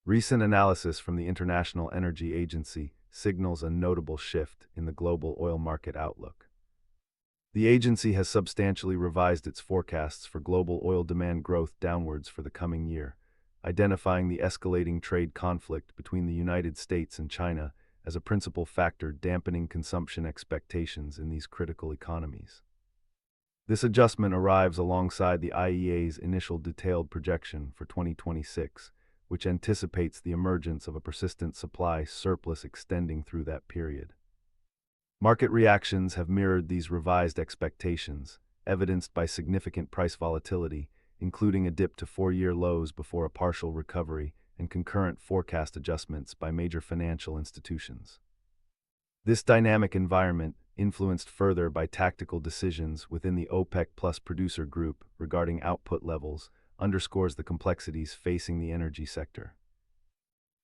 Recent analysis from the International Energy Agency signals a notable shift in the global oil market outlook. The agency has substantially revised its forecasts for global oil demand growth downwards for the coming year, identifying the escalating trade conflict between the United States and China as a principal factor dampening consumption expectations in these critical economies. This adjustment arrives alongside the IEA's initial detailed projection for 2026, which anticipates the emergence of a persistent supply surplus extending through that period. Market reactions have mirrored these revised expectations, evidenced by significant price volatility, including a dip to four-year lows before a partial recovery and concurrent forecast adjustments by major financial institutions. This dynamic environment, influenced further by tactical decisions within the OPEC Plus producer group regarding output levels, underscores the complexities facing the energy sector.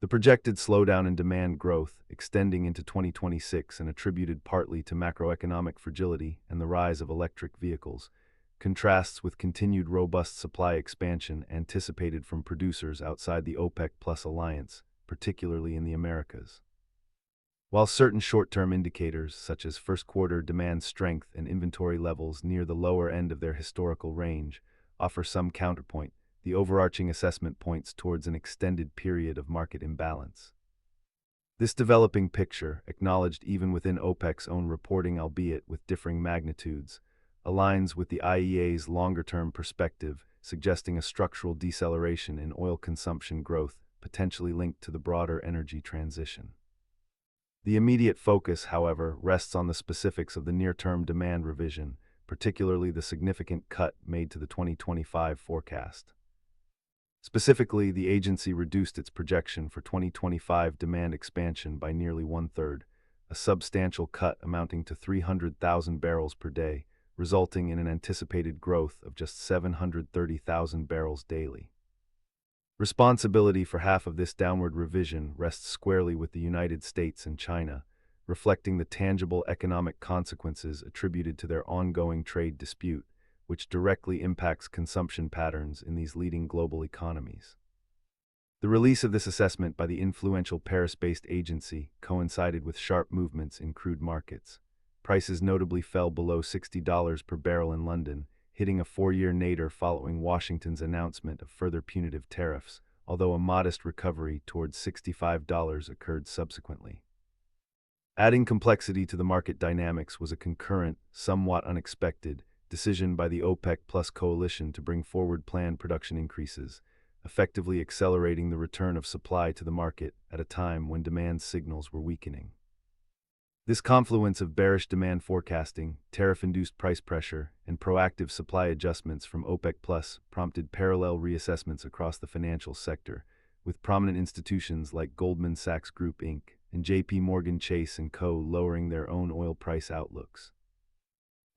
The projected slowdown in demand growth, extending into 2026 and attributed partly to macroeconomic fragility and the rise of electric vehicles, contrasts with continued robust supply expansion anticipated from producers outside the OPEC Plus alliance, particularly in the Americas. While certain short-term indicators, such as first-quarter demand strength and inventory levels near the lower end of their historical range, offer some counterpoint, the overarching assessment points towards an extended period of market imbalance. This developing picture, acknowledged even within OPEC's own reporting albeit with differing magnitudes, aligns with the IEA's longer-term perspective, suggesting a structural deceleration in oil consumption growth potentially linked to the broader energy transition. The immediate focus, however, rests on the specifics of the near-term demand revision, particularly the significant cut made to the 2025 forecast. Specifically, the agency reduced its projection for 2025 demand expansion by nearly one-third, a substantial cut amounting to 300,000 barrels per day, resulting in an anticipated growth of just 730,000 barrels daily. Responsibility for half of this downward revision rests squarely with the United States and China, reflecting the tangible economic consequences attributed to their ongoing trade dispute, which directly impacts consumption patterns in these leading global economies. The release of this assessment by the influential Paris-based agency coincided with sharp movements in crude markets. Prices notably fell below $60 per barrel in London, hitting a four-year nadir following Washington's announcement of further punitive tariffs, although a modest recovery towards $65 occurred subsequently. Adding complexity to the market dynamics was a concurrent, somewhat unexpected, decision by the OPEC Plus coalition to bring forward planned production increases, effectively accelerating the return of supply to the market at a time when demand signals were weakening. This confluence of bearish demand forecasting, tariff-induced price pressure, and proactive supply adjustments from OPEC Plus prompted parallel reassessments across the financial sector, with prominent institutions like Goldman Sachs Group Inc. and JPMorgan Chase & Co. lowering their own oil price outlooks.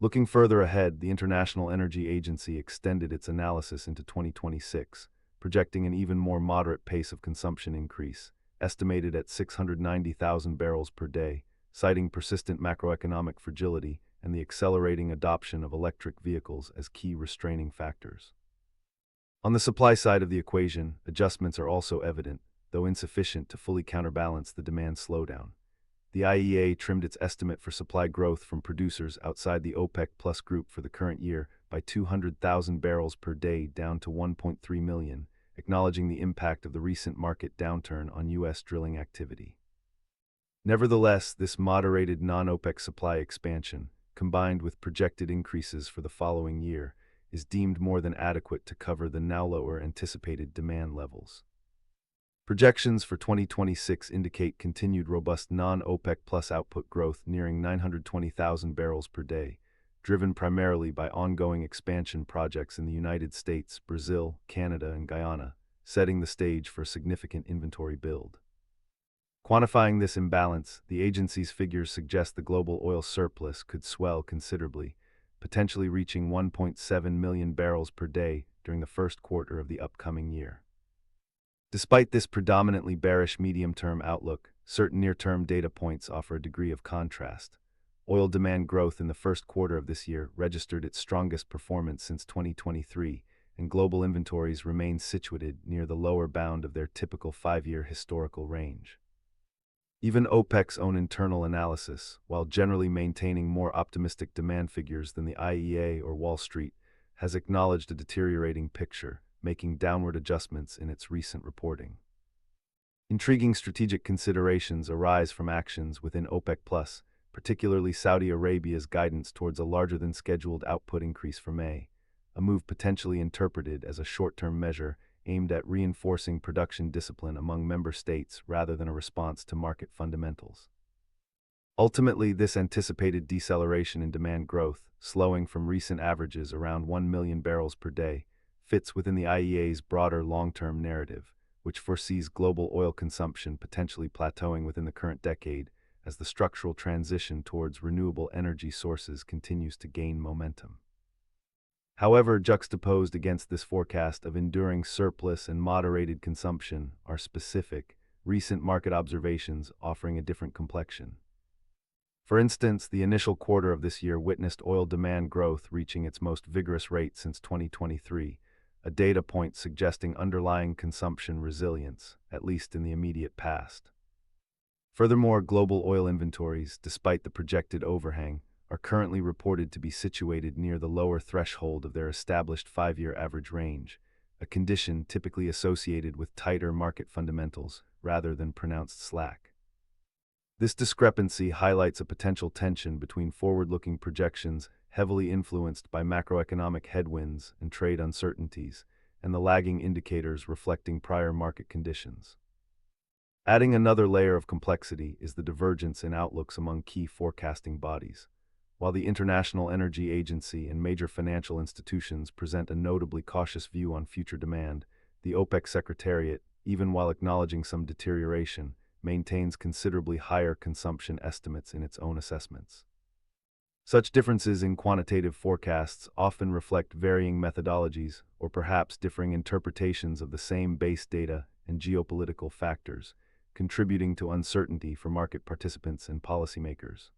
Looking further ahead, the International Energy Agency extended its analysis into 2026, projecting an even more moderate pace of consumption increase, estimated at 690,000 barrels per day, citing persistent macroeconomic fragility and the accelerating adoption of electric vehicles as key restraining factors. On the supply side of the equation, adjustments are also evident, though insufficient to fully counterbalance the demand slowdown. The IEA trimmed its estimate for supply growth from producers outside the OPEC Plus group for the current year by 200,000 barrels per day down to 1.3 million, acknowledging the impact of the recent market downturn on U.S. drilling activity. Nevertheless, this moderated non-OPEC supply expansion, combined with projected increases for the following year, is deemed more than adequate to cover the now lower anticipated demand levels. Projections for 2026 indicate continued robust non-OPEC Plus output growth nearing 920,000 barrels per day, driven primarily by ongoing expansion projects in the United States, Brazil, Canada, and Guyana, setting the stage for a significant inventory build. Quantifying this imbalance, the agency's figures suggest the global oil surplus could swell considerably, potentially reaching 1.7 million barrels per day during the first quarter of the upcoming year. Despite this predominantly bearish medium-term outlook, certain near-term data points offer a degree of contrast. Oil demand growth in the first quarter of this year registered its strongest performance since 2023, and global inventories remain situated near the lower bound of their typical 5-year historical range. Even OPEC's own internal analysis, while generally maintaining more optimistic demand figures than the IEA or Wall Street, has acknowledged a deteriorating picture, making downward adjustments in its recent reporting. Intriguing strategic considerations arise from actions within OPEC+, particularly Saudi Arabia's guidance towards a larger-than-scheduled output increase for May, a move potentially interpreted as a short-term measure aimed at reinforcing production discipline among member states rather than a response to market fundamentals. Ultimately, this anticipated deceleration in demand growth, slowing from recent averages around 1 million barrels per day, fits within the IEA's broader long-term narrative, which foresees global oil consumption potentially plateauing within the current decade as the structural transition towards renewable energy sources continues to gain momentum. However, juxtaposed against this forecast of enduring surplus and moderated consumption are specific, recent market observations offering a different complexion. For instance, the initial quarter of this year witnessed oil demand growth reaching its most vigorous rate since 2023, a data point suggesting underlying consumption resilience, at least in the immediate past. Furthermore, global oil inventories, despite the projected overhang, are currently reported to be situated near the lower threshold of their established 5-year average range, a condition typically associated with tighter market fundamentals rather than pronounced slack. This discrepancy highlights a potential tension between forward-looking projections heavily influenced by macroeconomic headwinds and trade uncertainties, and the lagging indicators reflecting prior market conditions. Adding another layer of complexity is the divergence in outlooks among key forecasting bodies. While the International Energy Agency and major financial institutions present a notably cautious view on future demand, the OPEC Secretariat, even while acknowledging some deterioration, maintains considerably higher consumption estimates in its own assessments. Such differences in quantitative forecasts often reflect varying methodologies or perhaps differing interpretations of the same base data and geopolitical factors, contributing to uncertainty for market participants and policymakers.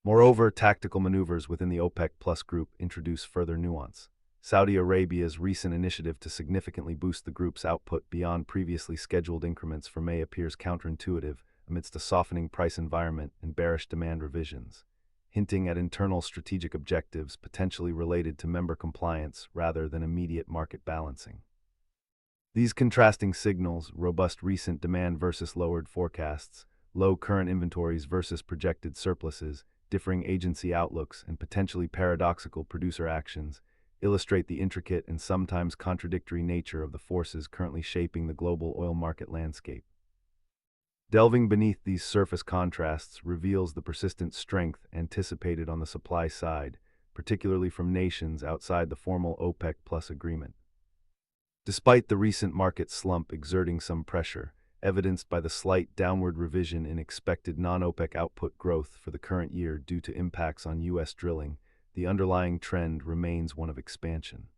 Moreover, tactical maneuvers within the OPEC Plus group introduce further nuance. Saudi Arabia's recent initiative to significantly boost the group's output beyond previously scheduled increments for May appears counterintuitive amidst a softening price environment and bearish demand revisions, hinting at internal strategic objectives potentially related to member compliance rather than immediate market balancing. These contrasting signals, robust recent demand versus lowered forecasts, low current inventories versus projected surpluses, differing agency outlooks, and potentially paradoxical producer actions, illustrate the intricate and sometimes contradictory nature of the forces currently shaping the global oil market landscape. Delving beneath these surface contrasts reveals the persistent strength anticipated on the supply side, particularly from nations outside the formal OPEC Plus agreement. Despite the recent market slump exerting some pressure, evidenced by the slight downward revision in expected non-OPEC output growth for the current year due to impacts on U.S. drilling, the underlying trend remains one of expansion.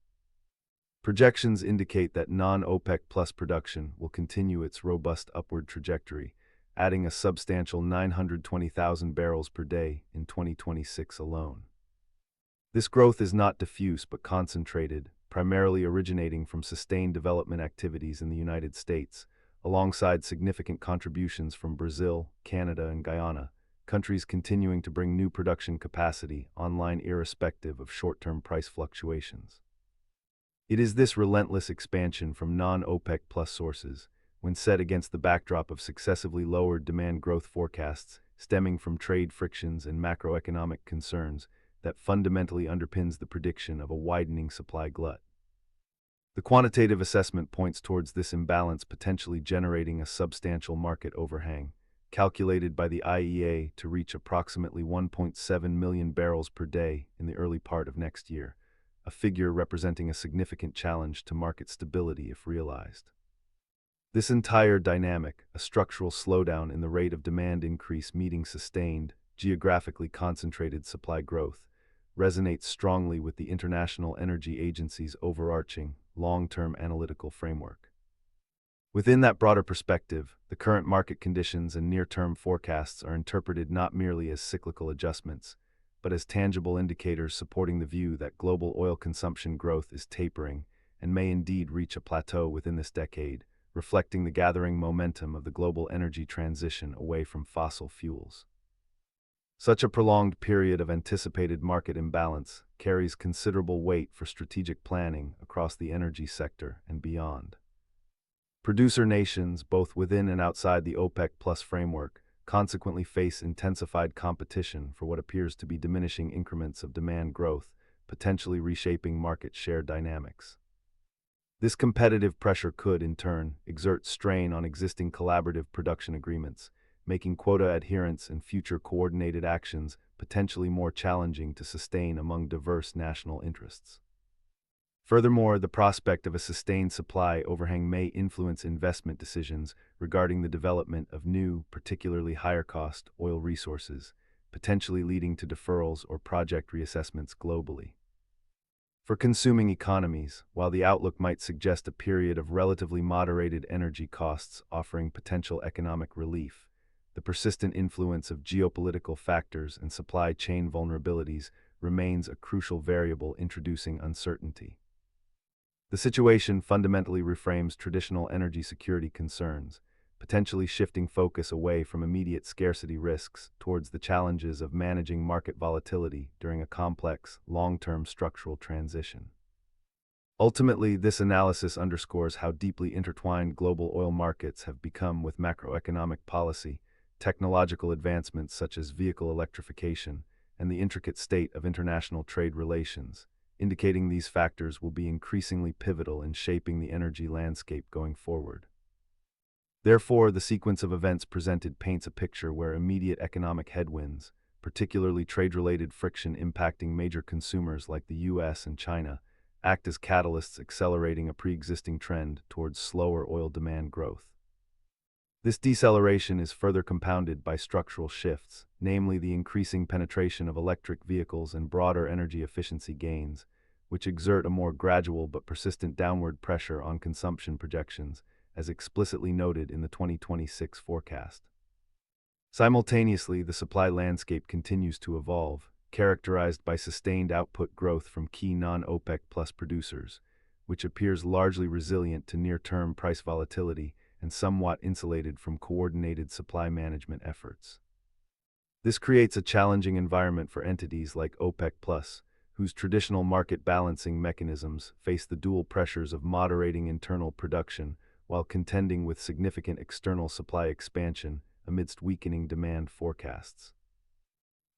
Projections indicate that non-OPEC Plus production will continue its robust upward trajectory, adding a substantial 920,000 barrels per day in 2026 alone. This growth is not diffuse but concentrated, primarily originating from sustained development activities in the United States, alongside significant contributions from Brazil, Canada, and Guyana, countries continuing to bring new production capacity online irrespective of short-term price fluctuations. It is this relentless expansion from non-OPEC Plus sources, when set against the backdrop of successively lowered demand growth forecasts stemming from trade frictions and macroeconomic concerns, that fundamentally underpins the prediction of a widening supply glut. The quantitative assessment points towards this imbalance potentially generating a substantial market overhang, calculated by the IEA to reach approximately 1.7 million barrels per day in the early part of next year, a figure representing a significant challenge to market stability if realized. This entire dynamic, a structural slowdown in the rate of demand increase meeting sustained, geographically concentrated supply growth, resonates strongly with the International Energy Agency's overarching, long-term analytical framework. Within that broader perspective, the current market conditions and near-term forecasts are interpreted not merely as cyclical adjustments, but as tangible indicators supporting the view that global oil consumption growth is tapering, and may indeed reach a plateau within this decade, reflecting the gathering momentum of the global energy transition away from fossil fuels. Such a prolonged period of anticipated market imbalance carries considerable weight for strategic planning across the energy sector and beyond. Producer nations, both within and outside the OPEC Plus framework, consequently face intensified competition for what appears to be diminishing increments of demand growth, potentially reshaping market share dynamics. This competitive pressure could, in turn, exert strain on existing collaborative production agreements, making quota adherence and future coordinated actions potentially more challenging to sustain among diverse national interests. Furthermore, the prospect of a sustained supply overhang may influence investment decisions regarding the development of new, particularly higher-cost oil resources, potentially leading to deferrals or project reassessments globally. For consuming economies, while the outlook might suggest a period of relatively moderated energy costs offering potential economic relief, the persistent influence of geopolitical factors and supply chain vulnerabilities remains a crucial variable introducing uncertainty. The situation fundamentally reframes traditional energy security concerns, potentially shifting focus away from immediate scarcity risks towards the challenges of managing market volatility during a complex, long-term structural transition. Ultimately, this analysis underscores how deeply intertwined global oil markets have become with macroeconomic policy, technological advancements such as vehicle electrification, and the intricate state of international trade relations, indicating these factors will be increasingly pivotal in shaping the energy landscape going forward. Therefore, the sequence of events presented paints a picture where immediate economic headwinds, particularly trade-related friction impacting major consumers like the US and China, act as catalysts accelerating a pre-existing trend towards slower oil demand growth. This deceleration is further compounded by structural shifts, namely the increasing penetration of electric vehicles and broader energy efficiency gains, which exert a more gradual but persistent downward pressure on consumption projections, as explicitly noted in the 2026 forecast. Simultaneously, the supply landscape continues to evolve, characterized by sustained output growth from key non-OPEC Plus producers, which appears largely resilient to near-term price volatility and somewhat insulated from coordinated supply management efforts. This creates a challenging environment for entities like OPEC Plus, whose traditional market balancing mechanisms face the dual pressures of moderating internal production while contending with significant external supply expansion amidst weakening demand forecasts.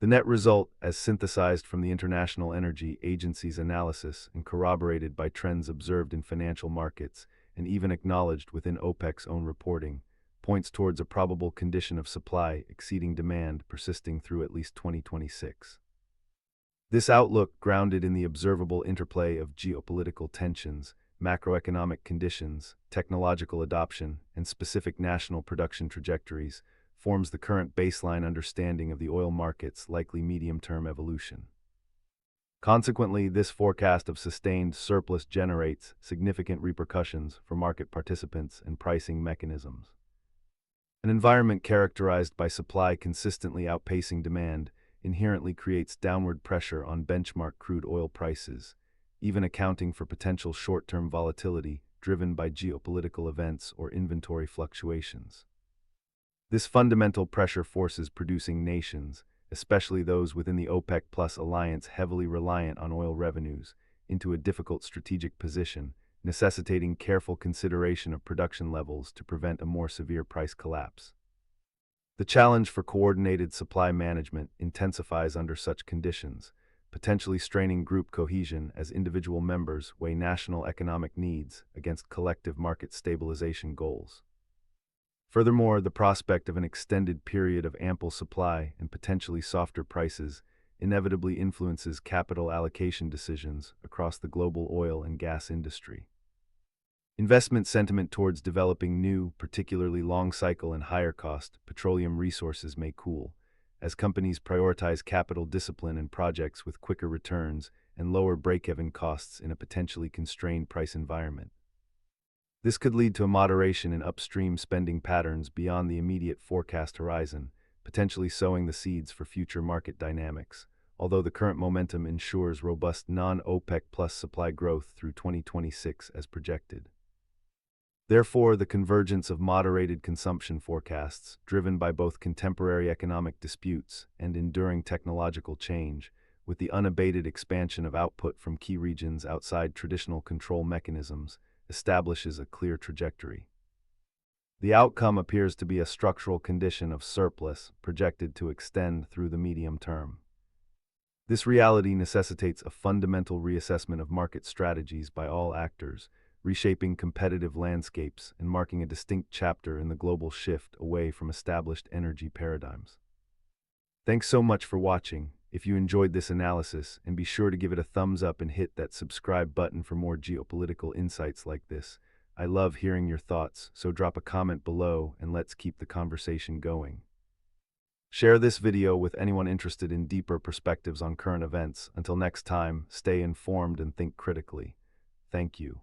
The net result, as synthesized from the International Energy Agency's analysis and corroborated by trends observed in financial markets and even acknowledged within OPEC's own reporting, points towards a probable condition of supply exceeding demand persisting through at least 2026. This outlook, grounded in the observable interplay of geopolitical tensions, macroeconomic conditions, technological adoption, and specific national production trajectories, forms the current baseline understanding of the oil market's likely medium-term evolution. Consequently, this forecast of sustained surplus generates significant repercussions for market participants and pricing mechanisms. An environment characterized by supply consistently outpacing demand inherently creates downward pressure on benchmark crude oil prices, even accounting for potential short-term volatility driven by geopolitical events or inventory fluctuations. This fundamental pressure forces producing nations, especially those within the OPEC Plus alliance heavily reliant on oil revenues, into a difficult strategic position, necessitating careful consideration of production levels to prevent a more severe price collapse. The challenge for coordinated supply management intensifies under such conditions, potentially straining group cohesion as individual members weigh national economic needs against collective market stabilization goals. Furthermore, the prospect of an extended period of ample supply and potentially softer prices inevitably influences capital allocation decisions across the global oil and gas industry. Investment sentiment towards developing new, particularly long-cycle and higher-cost petroleum resources may cool, as companies prioritize capital discipline and projects with quicker returns and lower break-even costs in a potentially constrained price environment. This could lead to a moderation in upstream spending patterns beyond the immediate forecast horizon, potentially sowing the seeds for future market dynamics, although the current momentum ensures robust non-OPEC plus supply growth through 2026 as projected. Therefore, the convergence of moderated consumption forecasts, driven by both contemporary economic disputes and enduring technological change, with the unabated expansion of output from key regions outside traditional control mechanisms, establishes a clear trajectory. The outcome appears to be a structural condition of surplus projected to extend through the medium term. This reality necessitates a fundamental reassessment of market strategies by all actors, reshaping competitive landscapes and marking a distinct chapter in the global shift away from established energy paradigms. Thanks so much for watching. If you enjoyed this analysis, and be sure to give it a thumbs up and hit that subscribe button for more geopolitical insights like this. I love hearing your thoughts, so drop a comment below and let's keep the conversation going. Share this video with anyone interested in deeper perspectives on current events. Until next time, stay informed and think critically. Thank you.